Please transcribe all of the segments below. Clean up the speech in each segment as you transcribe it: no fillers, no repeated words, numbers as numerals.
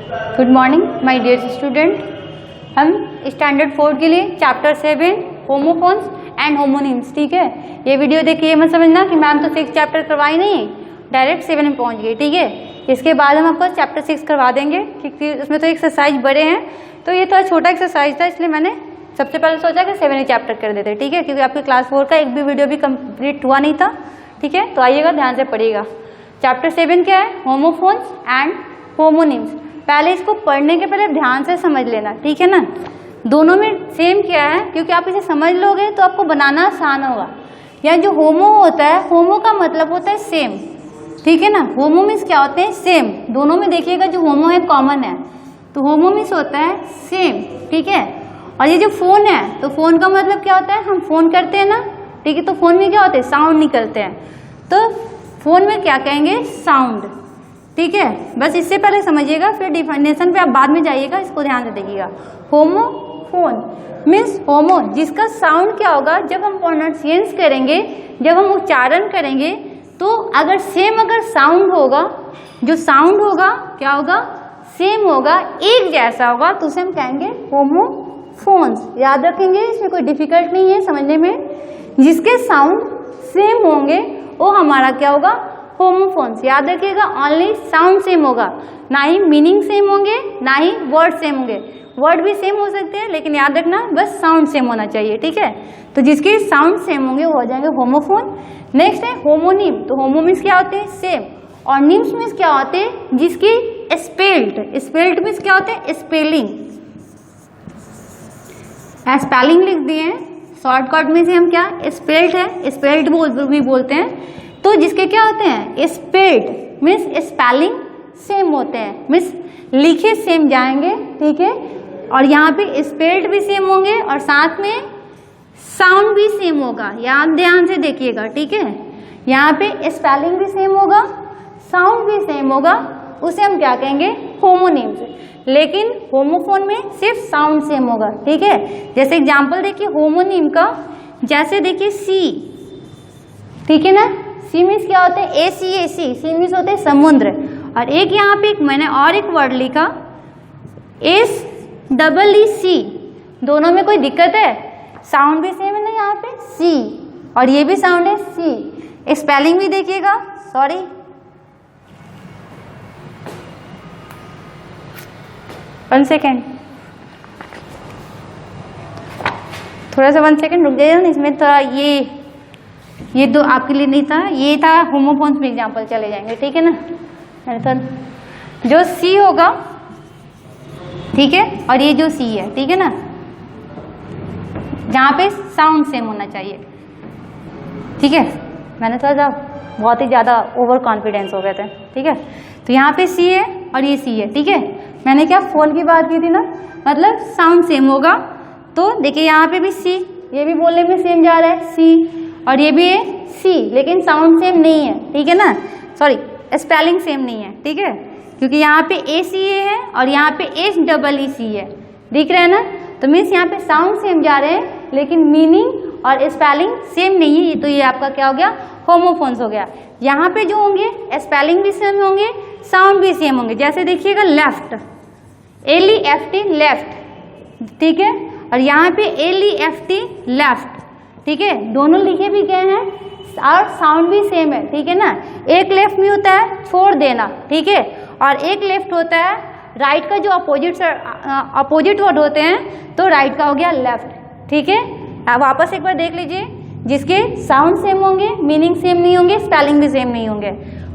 Good morning my dear student. हम standard 4 के लिए चैप्टर 7 होमोफोन्स एंड होमोनिम्स, ठीक है। ये वीडियो देख के ये मत समझना कि मैम तो 6 चैप्टर करवाई नहीं, डायरेक्ट 7 में पहुंच गई, ठीक है। इसके बाद हम आपको चैप्टर 6 करवा देंगे क्योंकि उसमें तो एक्सरसाइज बड़े हैं, तो ये थोड़ा छोटा एक्सरसाइज था, इसलिए मैंने सबसे पहले सोचा कि 7 ही चैप्टर कर देते, ठीक है, क्योंकि आपके क्लास 4 का एक भी वीडियो भी कंप्लीट हुआ नहीं था, ठीक है। तो आइएगा, ध्यान से पढ़िएगा। चैप्टर 7 क्या है? Homophones and homonyms. पहले इसको पढ़ने के पहले ध्यान से समझ लेना, ठीक है ना। दोनों में सेम क्या है, क्योंकि आप इसे समझ लोगे तो आपको बनाना आसान होगा। या जो होमो होता है, होमो का मतलब होता है सेम, ठीक है ना। होमो मीन्स क्या होते हैं? सेम। दोनों में देखिएगा जो होमो है कॉमन है, तो होमो मीन्स होता है सेम, ठीक है। और ये जो फोन है, तो फोन का मतलब क्या होता है? हम फोन करते हैं ना, ठीक है, तो फोन में क्या होता है? साउंड निकलते हैं, तो फोन में क्या कहेंगे? साउंड, ठीक है। बस इससे पहले समझिएगा, फिर डिफिनेशन पे आप बाद में जाइएगा, इसको ध्यान से देखिएगा। होमोफोन मीन्स होमो, जिसका साउंड क्या होगा? जब हम प्रोनाउंसिएशन करेंगे, जब हम उच्चारण करेंगे, तो अगर सेम अगर साउंड होगा, जो साउंड होगा क्या होगा? सेम होगा, एक जैसा होगा, तो उसे हम कहेंगे होमोफोन्स। याद रखेंगे, इसमें कोई डिफिकल्ट नहीं है समझने में। जिसके साउंड सेम होंगे वो हमारा क्या होगा? होमोफोन्स। याद रखिएगा, ओनली साउंड सेम होगा, ना ही मीनिंग सेम होंगे, ना ही वर्ड सेम होंगे। वर्ड भी सेम हो सकते हैं, लेकिन याद रखना बस साउंड सेम होना चाहिए, ठीक है। तो जिसके साउंड सेम होंगे वो हो जाएंगे होमोफोन। नेक्स्ट है होमोनिम। तो होमो मीन्स क्या होते हैं? सेम। और निम्स मीन्स क्या होते हैं? जिसकी स्पेल्ड। स्पेल्ड मीन्स क्या होते हैं? स्पेलिंग। स्पेलिंग लिख दिए हैं, शॉर्टकट में से हम क्या स्पेल्ड है, स्पेल्ड भी बोलते हैं। तो जिसके क्या होते हैं? स्पेल्ड मीन्स स्पेलिंग सेम होते हैं, मीन्स लिखे सेम जाएंगे, ठीक है। और यहाँ पे स्पेल्ड भी सेम होंगे और साथ में साउंड भी सेम होगा। याद ध्यान से देखिएगा, ठीक है। यहाँ पे स्पेलिंग भी सेम होगा, साउंड भी सेम होगा, उसे हम क्या कहेंगे? होमोनिम्स। लेकिन होमोफोन में सिर्फ साउंड सेम होगा, ठीक है। जैसे एग्जांपल देखिए होमोनिम का, जैसे देखिए सी, ठीक है ना। सी मीन्स क्या होते हैं? ACAC। सी मीन्स होते हैं समुद्र। और एक यहाँ पे मैंने और एक वर्ड लिखा SEEC। दोनों में कोई दिक्कत है? साउंड भी सेम है ना यहाँ पे, सी, और ये भी साउंड है सी। स्पेलिंग भी देखिएगा, सॉरी, वन सेकेंड, थोड़ा सा 1 सेकेंड रुक जाइए ना। इसमें थोड़ा ये दो आपके लिए नहीं था, ये था होमोफोन्स में एग्जाम्पल चले जाएंगे, ठीक है ना। जो सी होगा, ठीक है, और ये जो सी है, ठीक है ना, जहाँ पे साउंड सेम होना चाहिए, ठीक है। मैंने थोड़ा सा बहुत ही ज़्यादा ओवर कॉन्फिडेंस हो गए थे, ठीक है। तो यहाँ पे सी है और ये सी है, ठीक है। मैंने क्या फोन की बात की थी ना, मतलब साउंड सेम होगा। तो देखिए यहाँ पे भी सी, ये भी बोलने में सेम जा रहा है सी, और ये भी है सी, लेकिन साउंड सेम नहीं है, ठीक है ना, सॉरी स्पेलिंग सेम नहीं है, ठीक है, क्योंकि यहाँ पे ACA है और यहाँ पे SEEC है, दिख रहा है ना। तो मीन्स यहाँ पे साउंड सेम जा रहे हैं, लेकिन मीनिंग और स्पेलिंग सेम नहीं है, तो ये आपका क्या हो गया? होमोफोन्स हो गया। यहाँ पे जो होंगे स्पेलिंग भी सेम होंगे, साउंड भी सेम होंगे। जैसे देखिएगा लेफ्ट, LEFT लेफ्ट, ठीक है, और यहाँ पे LEFT लेफ्ट, ठीक है। दोनों लिखे भी गए हैं और साउंड भी सेम है, ठीक है ना। एक लेफ्ट में होता है छोड़ देना, ठीक है, और एक लेफ्ट होता है राइट का, जो अपोजिट वर्ड होते हैं, तो राइट का हो गया लेफ्ट, ठीक है। आप वापस एक बार देख लीजिए, जिसके साउंड सेम होंगे, मीनिंग सेम नहीं होंगे, स्पेलिंग भी सेम नहीं होंगे।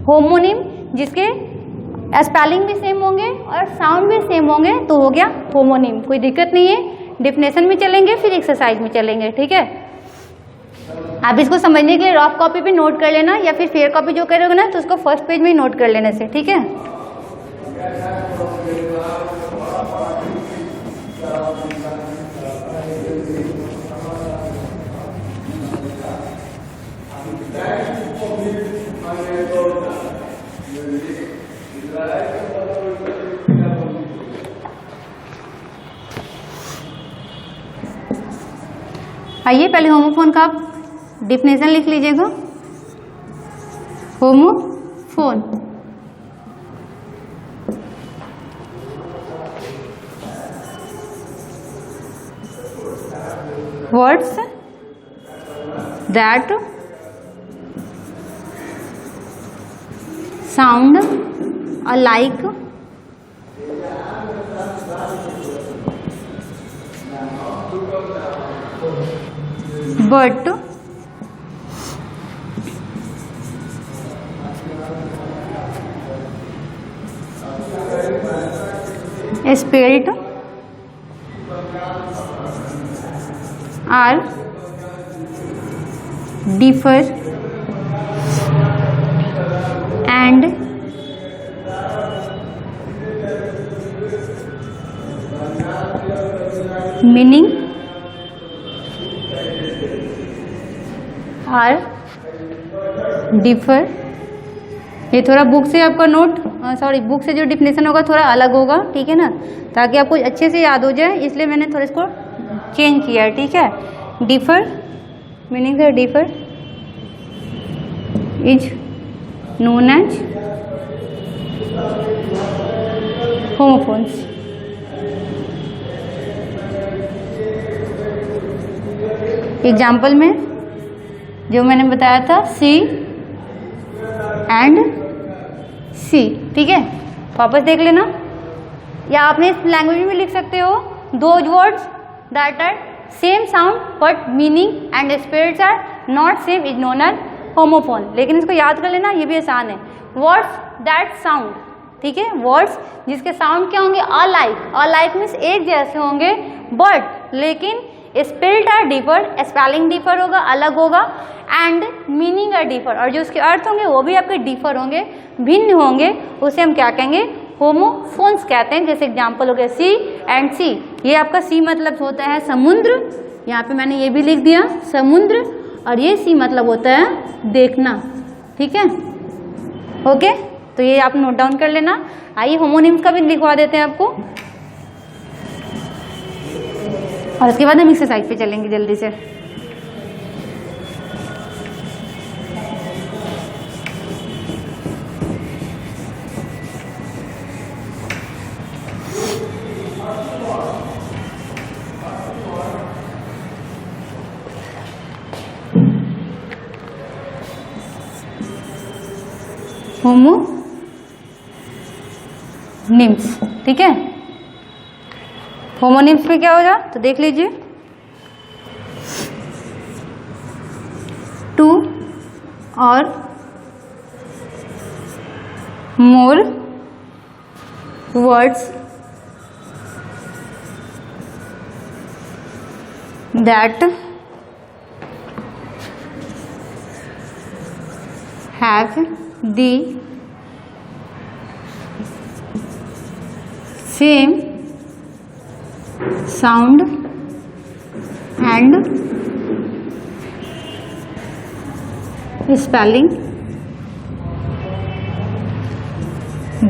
होमोनिम, जिसके स्पेलिंग भी सेम होंगे और साउंड भी सेम होंगे, तो हो गया होमोनिम। कोई दिक्कत नहीं है, डिफिनेशन में चलेंगे फिर एक्सरसाइज में चलेंगे, ठीक है। आप इसको समझने के लिए रफ कॉपी पे नोट कर लेना, या फिर फेयर कॉपी जो करोगे ना, तो उसको फर्स्ट पेज में ही नोट कर लेने से, ठीक है। आइए पहले होमोफोन का डिफिनेशन लिख लीजिएगा। Homophone words that sound alike but spelled are differ and meaning are differ। ये थोड़ा बुक से आपका नोट सॉरी बुक से जो डिफिनेशन होगा थोड़ा अलग होगा, ठीक है ना, ताकि आपको अच्छे से याद हो जाए, इसलिए मैंने थोड़ा इसको चेंज किया है, ठीक है। डिफर मीनिंग है differ is known as homophones. Example में जो मैंने बताया था सी एंड सी, ठीक है, वापस देख लेना, या आपने इस लैंग्वेज में लिख सकते हो those words that are same sound but meaning and spells are not same is known as homophone. लेकिन इसको याद कर लेना, ये भी आसान है। वर्ड्स दैट साउंड, ठीक है, वर्ड्स जिसके साउंड क्या होंगे अलाइक, अलाइक मीन्स एक जैसे होंगे, बट लेकिन spelled are differ, spelling differ होगा, अलग होगा, एंड मीनिंग आर डिफर, और जो उसके अर्थ होंगे वो भी आपके डिफर होंगे, भिन्न होंगे, उसे हम क्या कहेंगे होमोफोन्स कहते हैं। जैसे एग्जांपल हो गया सी एंड सी, ये आपका सी मतलब होता है समुद्र, यहाँ पे मैंने ये भी लिख दिया समुद्र, और ये सी मतलब होता है देखना, ठीक है, ओके, तो ये आप नोट डाउन कर लेना। आइए होमोनिम्स का भी लिखवा देते हैं आपको, और उसके बाद हम एक्सरसाइज पे चलेंगे जल्दी से। होमोनिम्स, ठीक है, होमोनिम्स में क्या होगा तो देख लीजिए, टू और more words that have the same sound and spelling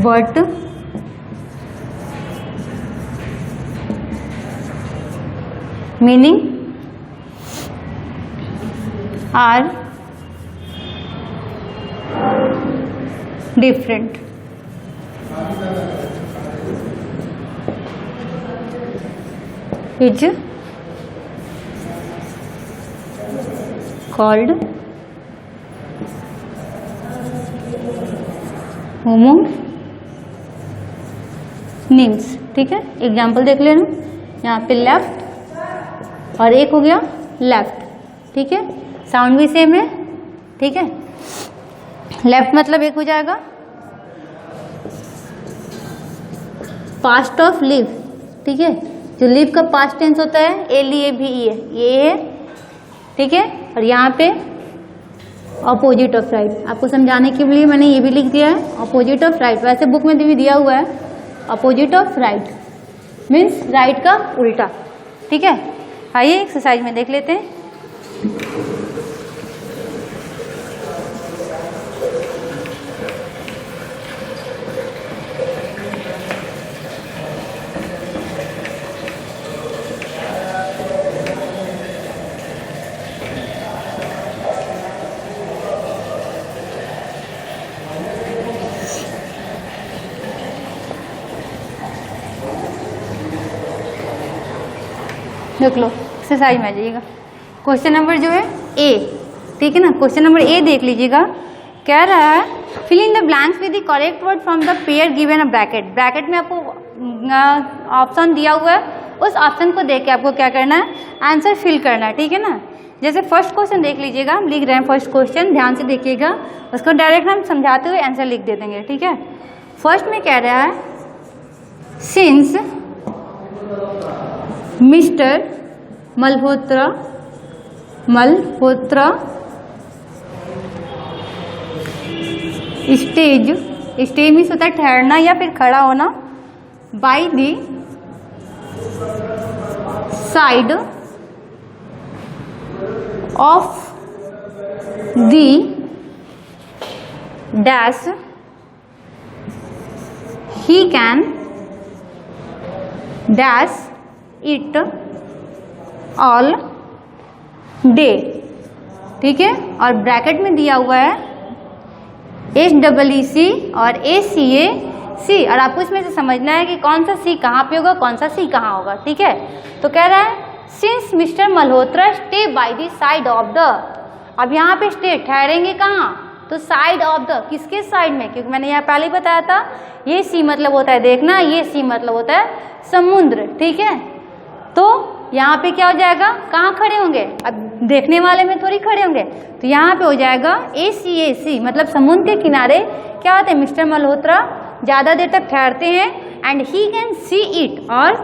but meaning are different। is called homonyms, ठीक है। एग्जाम्पल देख लेना, यहाँ पे लेफ्ट और एक हो गया लेफ्ट, ठीक है, साउंड भी सेम है, ठीक है। लेफ्ट मतलब एक हो जाएगा पास्ट ऑफ लिव, ठीक है, जो लिव का पास्ट टेंस होता है LEAVE है, ये है, ठीक है, और यहाँ पे अपोजिट ऑफ राइट, आपको समझाने के लिए मैंने ये भी लिख दिया है अपोजिट ऑफ राइट, वैसे बुक में भी दिया हुआ है opposite of right means right का उल्टा, ठीक है। आइए एक्सरसाइज में देख लेते हैं। देख लो। एक्सरसाइज में आ जाइएगा। क्वेश्चन नंबर जो है ए, ठीक है ना, क्वेश्चन नंबर ए देख लीजिएगा। कह रहा है fill in the blanks with the correct word from the pair given a bracket. Bracket में आपको ऑप्शन दिया हुआ है, उस ऑप्शन को देख के आपको क्या करना है, आंसर फिल करना है, ठीक है ना। जैसे फर्स्ट क्वेश्चन देख लीजिएगा, हम लिख रहे हैं फर्स्ट क्वेश्चन, ध्यान से देखिएगा, उसको डायरेक्ट हम समझाते हुए आंसर लिख दे देंगे, ठीक है। फर्स्ट में कह रहा है since mister Malhotra stage means होता है ठहरना या फिर खड़ा होना, by the side of the dash he can dash it all day, ठीक है। और ब्रैकेट में दिया हुआ है HEEC और ACAC, और आपको इसमें से समझना है कि कौन सा सी कहाँ पे होगा, कौन सा सी कहाँ होगा, ठीक है। तो कह रहा है since mister Malhotra stay by the side of the, अब यहाँ पे स्टे ठहरेंगे कहाँ, तो साइड ऑफ द, किसके साइड में, क्योंकि मैंने यहाँ पहले ही बताया था ये सी मतलब होता है देखना, ये सी मतलब होता है समुद्र, ठीक है। तो यहाँ पे क्या हो जाएगा, कहाँ खड़े होंगे, अब देखने वाले में थोड़ी खड़े होंगे, तो यहाँ पे हो जाएगा ACAC, मतलब समुद्र के किनारे क्या होते हैं, मिस्टर मल्होत्रा ज़्यादा देर तक ठहरते हैं, and he can see it, और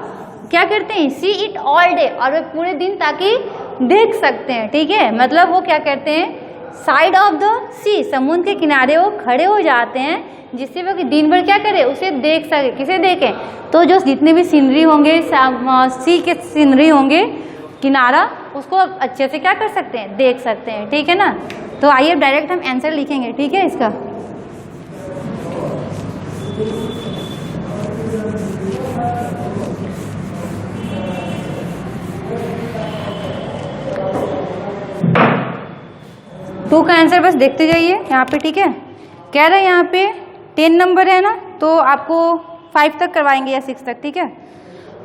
क्या करते हैं, सी इट ऑल डे, और वे पूरे दिन ताकि देख सकते हैं, ठीक है। मतलब वो क्या करते हैं, साइड ऑफ द सी, समुद्र के किनारे वो खड़े हो जाते हैं, जिससे वो दिन भर क्या करे, उसे देख सके, किसे देखें, तो जो जितने भी सीनरी होंगे, सी के सीनरी होंगे किनारा, उसको अच्छे से क्या कर सकते हैं, देख सकते हैं, ठीक है ना। तो आइए डायरेक्ट हम आंसर लिखेंगे, ठीक है इसका। टू का आंसर बस देखते जाइए यहाँ पे, ठीक है। कह रहे हैं यहाँ पे 10 नंबर है ना, तो आपको 5 तक करवाएंगे या 6 तक, ठीक है।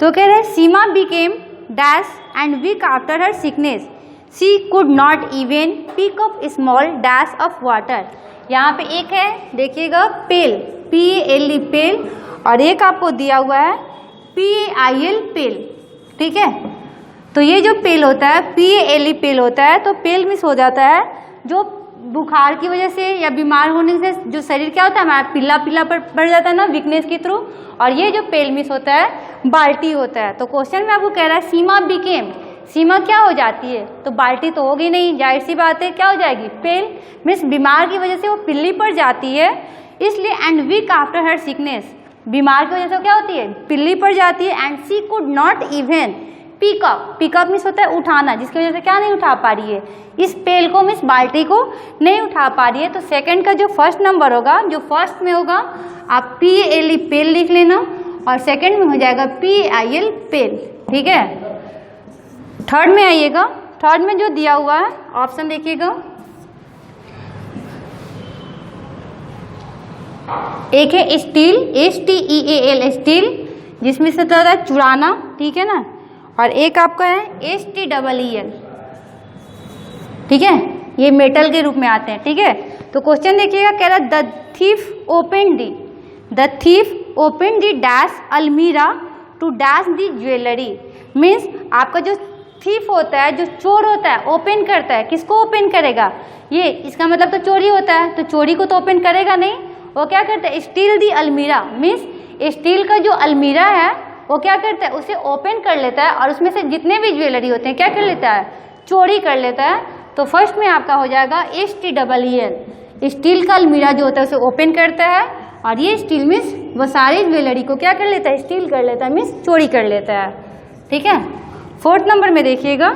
तो कह रहे हैं Seema became dash and weak after her sickness, she could not even pick up small dash of water. यहाँ पे एक है देखिएगा पेल, PALE पेल, और एक आपको दिया हुआ है PAIL पेल, ठीक है। तो ये जो पेल होता है, PALE पेल होता है, तो पेल मिस हो जाता है जो बुखार की वजह से या बीमार होने से जो शरीर क्या होता है हमारा पीला पीला पड़ जाता है ना, वीकनेस के थ्रू, और ये जो पेल मिस होता है बाल्टी होता है। तो क्वेश्चन में आपको कह रहा है सीमा बिकेम, सीमा क्या हो जाती है, तो बाल्टी तो होगी नहीं, जाहिर सी बात है क्या हो जाएगी, पेल मिस बीमार की वजह से वो पिल्ली पड़ जाती है, इसलिए and weak after her sickness, बीमार की वजह से क्या होती है, पिल्ली पड़ जाती है, and she could not even pick up, pick up miss होता है उठाना, जिसकी वजह से क्या नहीं उठा पा रही है, इस पेल को मिस बाल्टी को नहीं उठा पा रही है। तो सेकंड का जो फर्स्ट नंबर होगा, जो फर्स्ट में होगा आप PALE पेल लिख लेना, और सेकंड में हो जाएगा PAIL पेल, ठीक है। थर्ड में आइएगा, थर्ड में जो दिया हुआ है ऑप्शन देखिएगा, एक है स्टील, STEAL स्टील, जिसमें से होता है चुराना, ठीक है ना, और एक आपका है STEEL, ठीक है, ये मेटल के रूप में आते हैं, ठीक है। तो क्वेश्चन देखिएगा, कह रहा the thief open the dash almirah to dash the jewellery, means आपका जो थीफ होता है, जो चोर होता है, ओपन करता है, किसको ओपन करेगा, ये इसका मतलब तो चोरी होता है, तो चोरी को तो ओपन करेगा नहीं, वो क्या करता है, स्टील दी अलमीरा, मीन्स स्टील का जो अलमीरा है वो क्या करता है, उसे ओपन कर लेता है, और उसमें से जितने भी ज्वेलरी होते हैं क्या कर लेता है, चोरी कर लेता है। तो फर्स्ट में आपका हो जाएगा STEEL, स्टील का अलमीरा जो होता है उसे ओपन करता है, और ये स्टील मीन्स वो सारी ज्वेलरी को क्या कर लेता है, स्टील कर लेता है, मीन्स चोरी कर लेता है, ठीक है। फोर्थ नंबर में देखिएगा,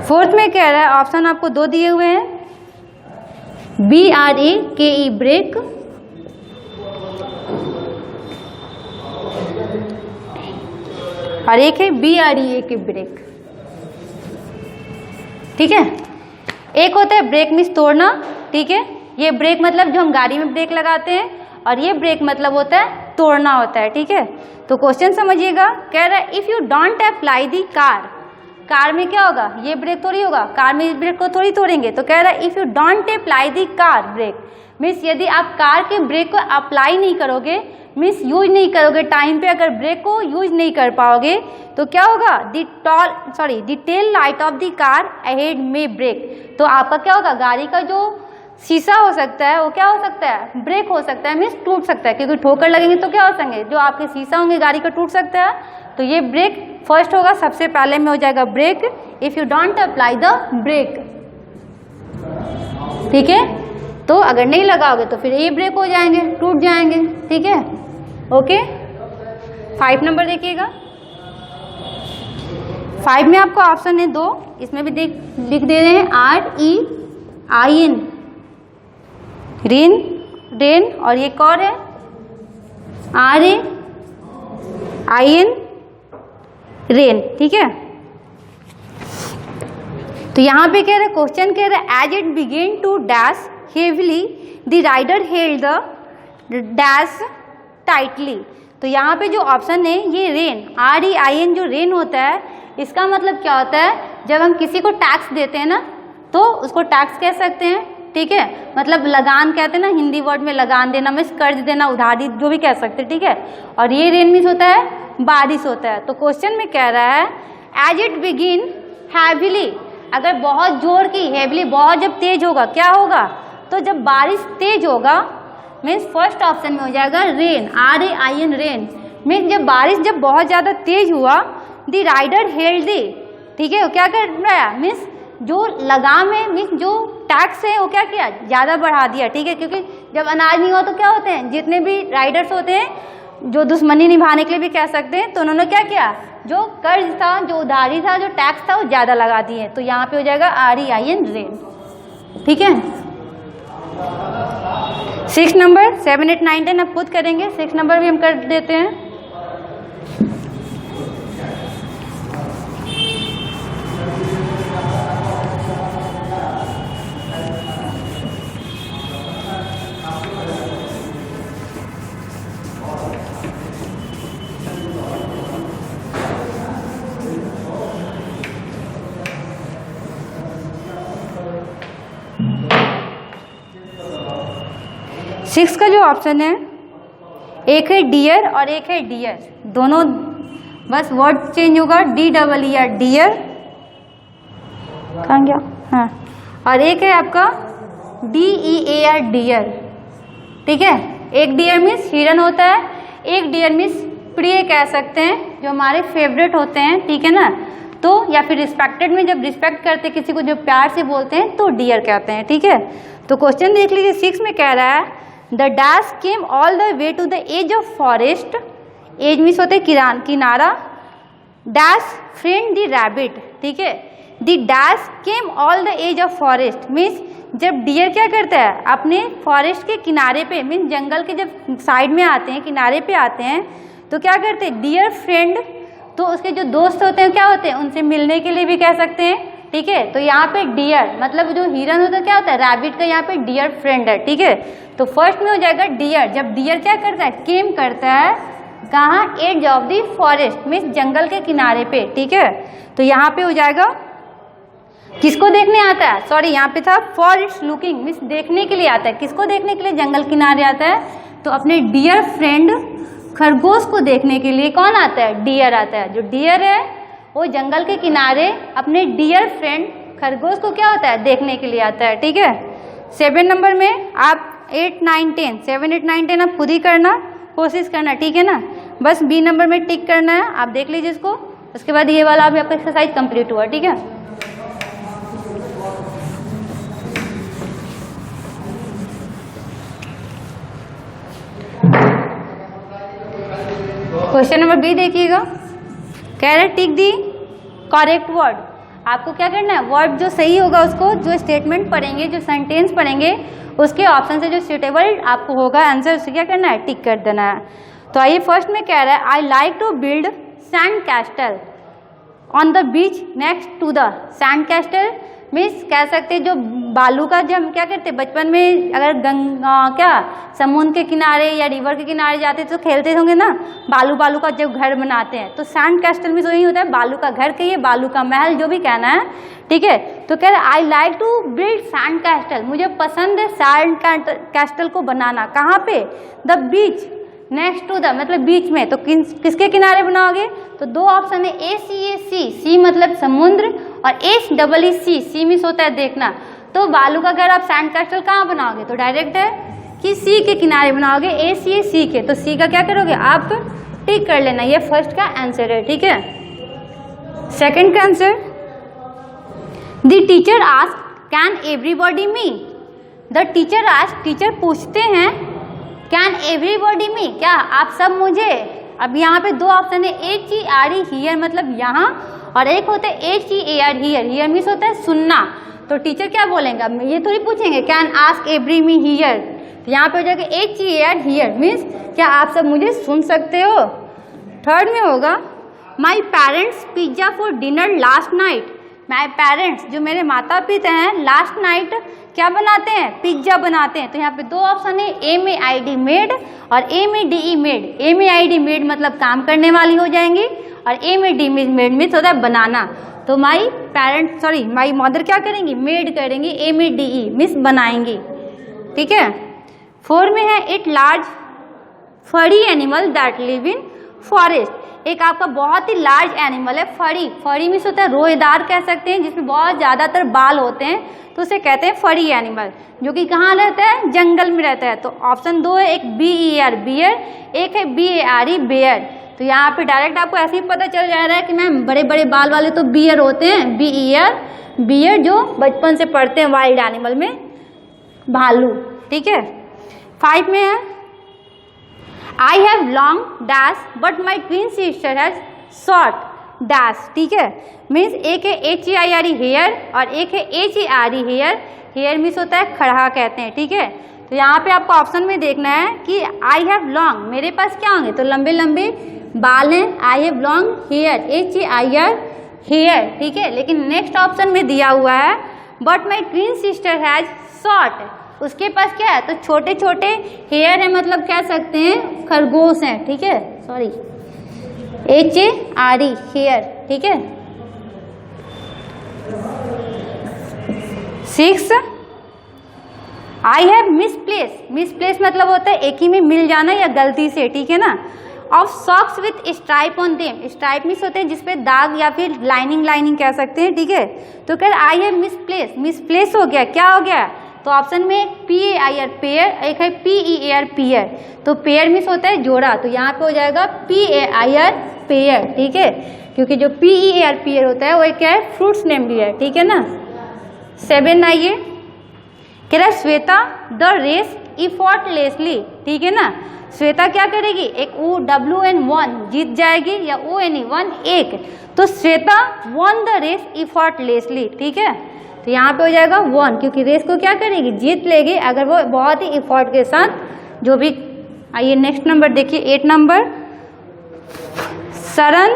फोर्थ में कह रहा है, ऑप्शन आपको 2 दिए हुए हैं, BRAKE ब्रेक, और एक है BREAK ब्रेक, ठीक है। एक होता है ब्रेक मिस तोड़ना, ठीक है, ये ब्रेक मतलब जो हम गाड़ी में ब्रेक लगाते हैं, और ये ब्रेक मतलब होता है तोड़ना होता है, ठीक है। तो क्वेश्चन समझिएगा, कह रहा है if you don't apply the car में क्या होगा, ये ब्रेक थोड़ी होगा, कार में इस ब्रेक को थोड़ी तोड़ेंगे। तो कह रहा है if you don't apply the car brake, means यदि आप कार के ब्रेक को अप्लाई नहीं करोगे, मीन्स यूज नहीं करोगे टाइम पे, अगर ब्रेक को यूज नहीं कर पाओगे तो क्या होगा, the tail light of the car ahead में ब्रेक। तो आपका क्या होगा, गाड़ी का जो शीशा हो सकता है वो क्या हो सकता है, ब्रेक हो सकता है, मीन्स टूट सकता है, क्योंकि ठोकर लगेंगे तो क्या हो सकेंगे, जो आपके शीशा होंगे गाड़ी का टूट सकता है। तो ये ब्रेक फर्स्ट होगा, सबसे पहले में हो जाएगा brake, if you don't apply the brake, ठीक है। तो अगर नहीं लगाओगे तो फिर ये ब्रेक हो जाएंगे, टूट जाएंगे, ठीक है, ओके। 5 नंबर देखिएगा, 5 में आपको ऑप्शन है 2, इसमें भी लिख दे रहे हैं REIN, रेन, और ये कौन है RAIN, रेन, ठीक है। तो यहाँ पे कह रहे क्वेश्चन कह रहे as it began to dash heavily the rider held the dash tightly. तो यहाँ पे जो ऑप्शन है ये रेन, REIN जो रेन होता है, इसका मतलब क्या होता है, जब हम किसी को टैक्स देते हैं ना तो उसको टैक्स कह सकते हैं, ठीक है, मतलब लगान कहते हैं ना, हिंदी वर्ड में लगान देना, मीन्स कर्ज देना, उधारी, जो भी कह सकते हैं, ठीक है। और ये रेन मीन्स होता है बारिश होता है। तो क्वेश्चन में कह रहा है एज इट बिगिन हैविली, अगर बहुत जोर की, हैविली बहुत जब तेज होगा क्या होगा, तो जब बारिश तेज होगा मीन्स फर्स्ट ऑप्शन में हो जाएगा रेन, RAIN रेन, मीन्स जब बारिश जब बहुत ज़्यादा तेज हुआ, द राइडर हेल्ड दी, ठीक है, वो क्या कर रहा है, मीन्स जो लगाम है, मीन्स जो टैक्स है वो क्या किया, ज़्यादा बढ़ा दिया, ठीक है, क्योंकि जब अनाज नहीं हुआ तो क्या होते हैं, जितने भी राइडर्स होते हैं जो दुश्मनी निभाने के लिए भी कह सकते हैं, तो उन्होंने क्या किया, जो कर्ज था, जो उधारी था, जो टैक्स था वो ज़्यादा लगा दिए। तो यहाँ पे हो जाएगा REIN रेन, ठीक है। 6 नंबर, 7, 8, 9, 10 अब खुद करेंगे, 6 नंबर भी हम कर देते हैं। सिक्स का जो ऑप्शन है, एक है डियर और एक है डियर, दोनों बस वर्ड चेंज होगा, DEER डियर, कहाँ गया, हाँ, और एक है आपका DEAR डियर, ठीक है। एक डियर मीन्स हिरन होता है, एक डियर मीन्स प्रिय कह सकते हैं, जो हमारे फेवरेट होते हैं, ठीक है ना। तो या फिर रिस्पेक्टेड में जब रिस्पेक्ट करते हैं किसी को, जो प्यार से बोलते हैं तो डियर कहते हैं, ठीक है। तो क्वेश्चन देख लीजिए, 6 में कह रहा है the dash came all the way to the edge of forest, edge means होते किनारा, डैश फ्रेंड द रैबिट, ठीक है। The dash came all the edge of forest means जब डियर क्या करता है, अपने फॉरेस्ट के किनारे पे, मीन्स जंगल के जब साइड में आते हैं, किनारे पे आते हैं, तो क्या करते हैं, डियर फ्रेंड, तो उसके जो दोस्त होते हैं क्या होते हैं, उनसे मिलने के लिए भी कह सकते हैं, ठीक है। तो यहाँ पे डियर मतलब जो हिरन होता है क्या होता है, रैबिट का यहाँ पे डियर फ्रेंड है, ठीक है। तो फर्स्ट में हो जाएगा डियर, जब डियर क्या करता है, केम करता है कहाँ, edge of the forest means जंगल के किनारे पे, ठीक है। तो यहाँ पे हो जाएगा किसको देखने आता है, सॉरी यहाँ पे था फॉर इट्स लुकिंग मीन्स देखने के लिए आता है, किसको देखने के लिए, जंगल किनारे आता है। तो अपने डियर फ्रेंड खरगोश को देखने के लिए कौन आता है, डियर आता है। जो डियर है वो जंगल के किनारे अपने डियर फ्रेंड खरगोश को क्या होता है, देखने के लिए आता है, ठीक है। 7 नंबर में आप 8, 9, 10 7, 8, 9, 10 आप खुद ही करना कोशिश करना, ठीक है ना। बस B नंबर में टिक करना है, आप देख लीजिए इसको, उसके बाद ये वाला भी आपका एक्सरसाइज कंप्लीट हुआ, ठीक है। क्वेश्चन नंबर B देखिएगा, कह रहे टिक दी करेक्ट वर्ड। आपको क्या करना है, वर्ड जो सही होगा उसको, जो स्टेटमेंट पढ़ेंगे, जो सेंटेंस पढ़ेंगे, उसके ऑप्शन से जो सुटेबल आपको होगा आंसर, उससे क्या करना है, टिक कर देना है। तो आइए फर्स्ट में कह रहा है I like to build sand castle on the beach next to the, sand castle means कह सकते हैं जो बालू का, जब हम क्या करते बचपन में अगर क्या समुद्र के किनारे या रिवर के किनारे जाते तो खेलते होंगे ना, बालू का जब घर बनाते हैं तो सैंड कैस्टल में तो यही होता है, बालू का घर कहिए, बालू का महल, जो भी कहना है, ठीक है। तो कह रहे I like to build sand castle, मुझे पसंद है सैंड कैस्टल को बनाना। कहाँ पे? The beach next to the, मतलब बीच में। तो किसके किनारे बनाओगे? तो दो ऑप्शन है, ए सी ए सी, सी मतलब समुद्र, और एच डबल ई सी, सी मिस होता है देखना। तो बालू का घर आप सैंड कैस्टल कहाँ बनाओगे? तो डायरेक्ट है कि सी के किनारे बनाओगे, ए सी ए सी के। तो सी का क्या करोगे आप? टिक कर लेना। ये फर्स्ट का आंसर है, ठीक है। सेकंड का answer, the teacher ask can everybody me, the teacher ask, teacher पूछते हैं, कैन एवरीबॉडी मी, क्या आप सब मुझे। अब यहाँ पे दो ऑप्शन है, H E R E here मतलब यहाँ, और एक होता है H E A R here, here means होता है सुनना। तो टीचर क्या बोलेंगे? ये थोड़ी पूछेंगे can ask every me here, तो यहाँ पे हो जाएगा H E A R here means क्या आप सब मुझे सुन सकते हो। थर्ड में होगा, my parents pizza for dinner last night, my parents जो मेरे माता पिता हैं लास्ट नाइट क्या बनाते हैं? पिज्जा बनाते हैं। तो यहाँ पे दो ऑप्शन है, ए में आई डी मेड और ए में डी ई मेड। ए में आई डी मेड मतलब काम करने वाली हो जाएंगी, और ए में डी मेड मीन्स होता है बनाना। तो my parents sorry my mother क्या करेंगी? मेड करेंगी, ए में डी ई मीन्स बनाएंगी, ठीक है। फोर में है, इट लार्ज फरी animal that live in forest, एक आपका बहुत ही लार्ज एनिमल है फरी, फरी मीन्स होता है रोएदार कह सकते हैं, जिसमें बहुत ज़्यादातर बाल होते हैं, तो उसे कहते हैं फरी एनिमल, जो कि कहाँ रहता है? जंगल में रहता है। तो ऑप्शन दो है, एक बी ई आर बियर, एक है B A R E bare. तो यहाँ पे डायरेक्ट आपको ऐसे ही पता चल जा रहा है कि मैम बड़े बड़े बाल वाले तो बियर होते हैं, बी ई आर बियर, जो बचपन से पढ़ते हैं वाइल्ड एनिमल में भालू, ठीक है। 5 में है, I have long dash but my twin sister has short dash, ठीक है। मीन्स एक है एच ई आई आर ई हेयर और एक है एच ई आर ई हेयर, हेयर मीन्स होता है खड़हा कहते हैं, ठीक है। तो यहाँ पे आपको ऑप्शन में देखना है कि आई हैव लॉन्ग, मेरे पास क्या होंगे? तो लंबे लंबे बाल हैं, I have long hair, H E I R hair, ठीक है। लेकिन नेक्स्ट ऑप्शन में दिया हुआ है but my twin sister has short, उसके पास क्या है? तो छोटे छोटे हेयर है, मतलब कह सकते हैं खरगोश हैं, ठीक है, sorry H A R E hare, ठीक है। 6 आई हैव मिसप्लेस, मिसप्लेस मतलब होता है एक ही में मिल जाना या गलती से, ठीक है ना। Of socks with stripe on them, stripe miss होते हैं जिसपे दाग या फिर लाइनिंग कह सकते हैं, ठीक है। तो कह आई हैव मिसप्लेस, मिसप्लेस हो गया, क्या हो गया? तो ऑप्शन में P A I R pair, एक है पी ई ए आर पियर, तो पेयर मिस होता है जोड़ा, तो यहाँ पे हो जाएगा P A I R pair, ठीक है, क्योंकि जो पी ई ए आर पियर होता है वो क्या है? फ्रूट्स नेम भी है, ठीक है ना। 7 आइए, कह रहा है श्वेता द रेस इफॉर्टलेसली, ठीक है ना। श्वेता क्या करेगी? एक ओ डब्ल्यू एन 1 जीत जाएगी, या ओ एन ई 1 एक, तो श्वेता वन द रेस इफॉर्टलेसली, ठीक है। तो यहाँ पे हो जाएगा 1, क्योंकि रेस को क्या करेगी? जीत लेगी अगर वो बहुत ही इफोर्ट के साथ जो भी। आइए नेक्स्ट नंबर देखिए, 8 number, Sharon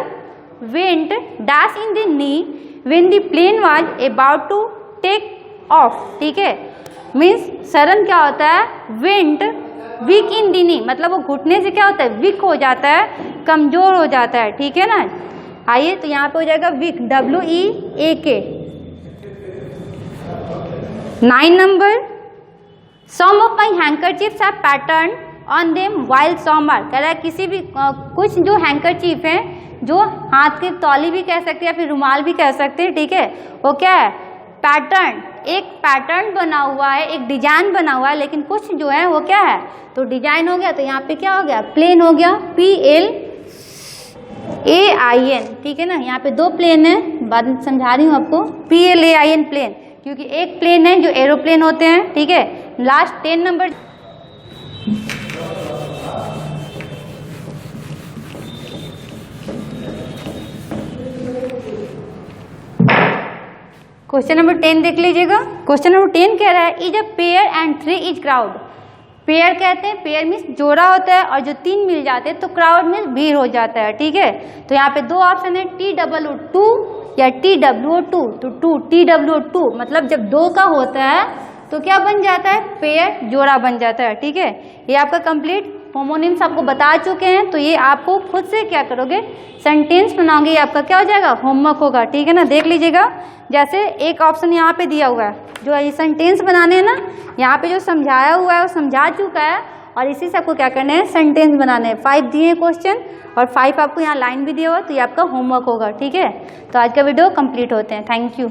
went dash in the knee when the plane was about to take off, ठीक है। मीन्स सरन क्या होता है? Went weak in the knee, मतलब वो घुटने से क्या होता है? वीक हो जाता है, कमजोर हो जाता है, ठीक है ना। आइए तो यहाँ पे हो जाएगा week, W E A K. 9 number, some of my handkerchiefs have pattern on them while some are, कह रहा है किसी भी कुछ जो हैंकरचीफ हैं, जो हाथ की तौली भी कह सकते हैं या फिर रुमाल भी कह सकते हैं, ठीक है, वो क्या है? पैटर्न, एक पैटर्न बना हुआ है, एक डिजाइन बना हुआ है, लेकिन कुछ जो है वो क्या है? तो डिजाइन हो गया, तो यहाँ पे क्या हो गया? प्लेन हो गया, P L A I N, ठीक है ना। यहाँ पे 2 प्लेन है, बाद में समझा रही हूँ आपको, P L A I N plane, क्योंकि एक प्लेन है जो एरोप्लेन होते हैं, ठीक है। लास्ट 10 नंबर, क्वेश्चन नंबर 10 देख लीजिएगा। क्वेश्चन नंबर 10 कह रहा है is a pair and 3 is crowd. Pair कहते हैं, पेयर मीन्स जोड़ा होता है, और जो 3 मिल जाते हैं तो क्राउड मीन्स भीड़ हो जाता है, ठीक है। तो यहाँ पे 2 ऑप्शन है, T 2 2 या TWO2, तो 2 TWO2 मतलब जब 2 का होता है तो क्या बन जाता है, पेयर, जोड़ा बन जाता है। ठीक है, ये आपका कंप्लीट होमोनिम्स आपको बता चुके हैं, तो ये आपको खुद से क्या करोगे, सेंटेंस बनाओगे, ये आपका क्या हो जाएगा, होमवर्क होगा। ठीक है ना, देख लीजिएगा, जैसे एक ऑप्शन यहाँ पे दिया हुआ है, जो ये सेंटेंस बनाने हैं ना, यहाँ पे जो समझाया हुआ है वो समझा चुका है, और इसी से आपको क्या करना है, सेंटेंस बनाने हैं। 5 दिए हैं क्वेश्चन और 5 आपको यहाँ लाइन भी दिया हुआ, तो ये आपका होमवर्क होगा। ठीक है, तो आज का वीडियो कंप्लीट होते हैं। Thank you.